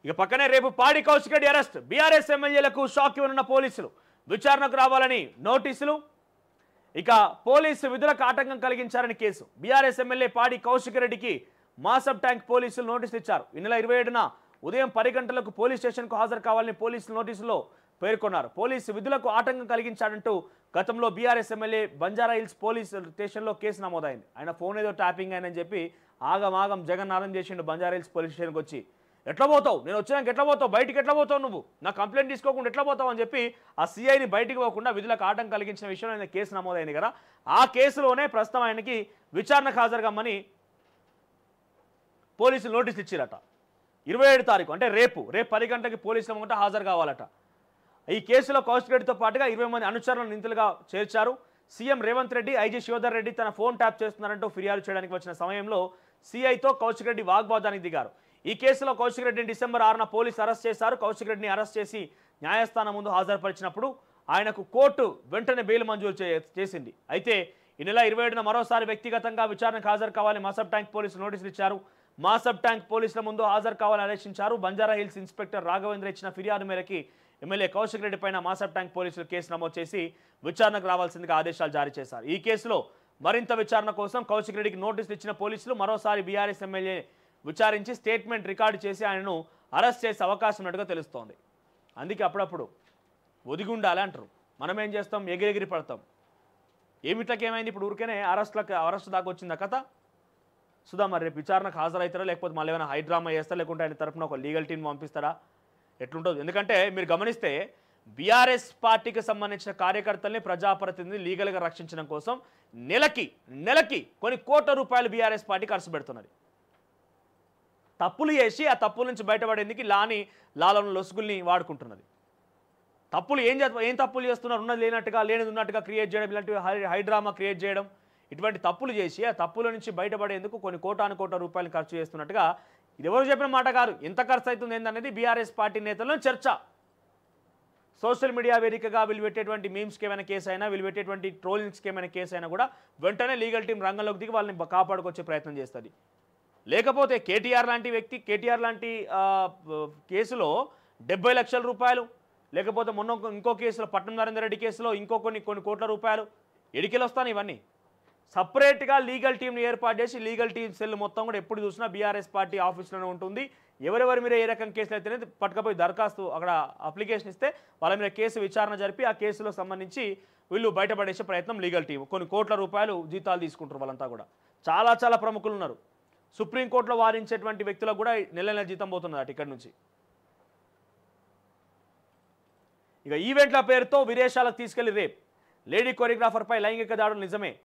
ఇక పక్కనే రేపు పాడి కౌశిక్ రెడ్డి అరెస్ట్, బీఆర్ఎస్ ఎమ్మెల్యేలకు షాక్ ఇవ్వనున్న పోలీసులు, విచారణకు రావాలని నోటీసులు. ఇక పోలీసు విధులకు ఆటంకం కలిగించారని కేసు, బీఆర్ఎస్ ఎమ్మెల్యే పాడి కౌశిక్ రెడ్డికి మాసబ్ ట్యాంక్ పోలీసులు నోటీసులు ఇచ్చారు. ఈ నెల 27న ఉదయం 10 గంటలకు పోలీస్ స్టేషన్కు హాజరు కావాలని పోలీసులు నోటీసులో పేర్కొన్నారు. పోలీసు విధులకు ఆటంకం కలిగించాడంటూ గతంలో BRS MLA Banjara hills police స్టేషన్లో కేసు నమోదైంది. ఆయన ఫోన్ ఏదో ట్యాపింగ్ అయినని చెప్పి ఆగమాగం జగన్నాథం చేసిండు బంజారా హిల్స్ పోలీస్ స్టేషన్కి వచ్చి. ఎట్లా పోతావు, నేను వచ్చినాక ఎట్లా పోతావు, బయటికి ఎట్లా పోతావు, నువ్వు నా కంప్లైంట్ తీసుకోకుండా ఎట్లా పోతావు అని చెప్పి ఆ సీఐని బయటికి పోకుండా విధులకు ఆటంకం కలిగించిన విషయంలో ఆయన కేసు నమోదైంది కదా. ఆ కేసులోనే ప్రస్తుతం ఆయనకి విచారణకు హాజరుగమ్మని పోలీసులు నోటీసులు ఇచ్చారట. 27 తారీఖు అంటే రేపు 10 గంటలకి పోలీసుల ముంగట హాజరు కావాలట. ఈ కేసులో కౌశిక్ రెడ్డితో పాటుగా 20 మంది అనుచరులను నిందితులుగా చేర్చారు. సీఎం రేవంత్ రెడ్డి, ఐజీ శివధర్ రెడ్డి తన ఫోన్ ట్యాప్ చేస్తున్నారంటూ ఫిర్యాదు చేయడానికి వచ్చిన సమయంలో సీఐతో కౌశిక్ రెడ్డి వాగ్వాదానికి దిగారు. ఈ కేసులో కౌశిక్ రెడ్డిని డిసెంబర్ 6న పోలీసు అరెస్ట్ చేశారు. కౌశిక్ రెడ్డిని అరెస్ట్ చేసి న్యాయస్థానం ముందు హాజరుపరిచినప్పుడు ఆయనకు కోర్టు వెంటనే బెయిల్ మంజూరు చేసింది. అయితే ఈ నెల 27న మరోసారి వ్యక్తిగతంగా విచారణకు హాజరు కావాలని మాసబ్ ట్యాంక్ పోలీసులు నోటీసులు ఇచ్చారు. మాసబ్ ట్యాంక్ పోలీసుల ముందు హాజరు కావాలని ఆదేశించారు. బంజారా హిల్స్ ఇన్స్పెక్టర్ రాఘవేంద్ర ఇచ్చిన ఫిర్యాదు మేరకు ఎమ్మెల్యే కౌశిక్ రెడ్డి పైన మాసబ్ ట్యాంక్ పోలీసులు కేసు నమోదు చేసి విచారణకు రావాల్సిందిగా ఆదేశాలు జారీ చేశారు. ఈ కేసులో మరింత విచారణ కోసం కౌశిక్ రెడ్డికి నోటీసులు ఇచ్చిన పోలీసులు మరోసారి బీఆర్ఎస్ ఎమ్మెల్యే విచారించి స్టేట్మెంట్ రికార్డు చేసి ఆయనను అరెస్ట్ చేసే అవకాశం ఉన్నట్టుగా తెలుస్తోంది. అందుకే అప్పుడప్పుడు ఒదిగి ఉండాలి అంటారు. మనం ఏం చేస్తాం, ఎగిరెగిరి పడతాం. ఏమిట్లకేమైంది ఇప్పుడు ఊరికేనే అరెస్ట్ దాకా వచ్చిందా కథ. సుధా మరి రేపు విచారణకు హాజరవుతారా, లేకపోతే మళ్ళీ ఏమైనా హైడ్రామా చేస్తారా, లేకుంటే ఆయన తరఫున ఒక లీగల్ టీం పంపిస్తారా, ఎట్లుంటుంది? ఎందుకంటే మీరు గమనిస్తే బీఆర్ఎస్ పార్టీకి సంబంధించిన కార్యకర్తల్ని ప్రజాప్రతినిధి లీగల్గా రక్షించడం కోసం నెలకి కొన్ని కోట్ల రూపాయలు బీఆర్ఎస్ పార్టీ ఖర్చు పెడుతున్నది. తప్పులు చేసి ఆ తప్పుల నుంచి బయటపడేందుకు లాలను లొసుగుల్ని వాడుకుంటున్నది. తప్పులు ఏం తప్పులు చేస్తున్నారు, ఉన్నది లేనట్టుగా లేనిది ఉన్నట్టుగా క్రియేట్ చేయడం, ఇలాంటి హైడ్రామా క్రియేట్ చేయడం, ఇటువంటి తప్పులు చేసి ఆ తప్పుల నుంచి బయటపడేందుకు కొన్ని కోట్ల రూపాయలు ఖర్చు చేస్తున్నట్టుగా, ఇది ఎవరు చెప్పిన మాట కాదు. ఎంత ఖర్చు అవుతుంది ఏందనేది బీఆర్ఎస్ పార్టీ నేతల్లో చర్చ. సోషల్ మీడియా వేదికగా వీళ్ళు పెట్టేటువంటి మీమ్స్కి ఏమైనా కేసు అయినా, వీళ్ళు పెట్టేటువంటి ట్రోలింగ్స్కి ఏమైనా కేసు అయినా కూడా వెంటనే లీగల్ టీం రంగంలోకి దిగి వాళ్ళని కాపాడుకొచ్చే ప్రయత్నం చేస్తుంది. లేకపోతే కేటీఆర్ లాంటి కేసులో 70 లక్షల రూపాయలు, లేకపోతే మొన్న ఇంకో కేసులో పట్నం నరేందర్ రెడ్డి కేసులో ఇంకో కొన్ని కోట్ల రూపాయలు ఎడికెళ్ళి వస్తాను. ఇవన్నీ సపరేట్గా లీగల్ టీంని ఏర్పాటు చేసి లీగల్ టీం సెల్ మొత్తం కూడా ఎప్పుడు చూసినా బీఆర్ఎస్ పార్టీ ఆఫీస్లోనే ఉంటుంది. ఎవరెవరి మీద ఏ రకం కేసులు అయితేనే పట్టుకపోయి దరఖాస్తు అక్కడ అప్లికేషన్ ఇస్తే వాళ్ళ మీద కేసు విచారణ జరిపి ఆ కేసులో సంబంధించి వీళ్ళు బయటపడేసే ప్రయత్నం లీగల్ టీం. కొన్ని కోట్ల రూపాయలు జీతాలు తీసుకుంటారు వాళ్ళంతా కూడా. చాలా ప్రముఖులు ఉన్నారు. సుప్రీంకోర్టులో వారించేటువంటి వ్యక్తులకు కూడా నెల జీతం పోతున్నది అటు ఇక్కడి నుంచి. ఇక ఈవెంట్ల పేరుతో విదేశాలకు తీసుకెళ్లి రేప్, లేడీ కొరియోగ్రాఫర్పై లైంగిక దాడులు నిజమే.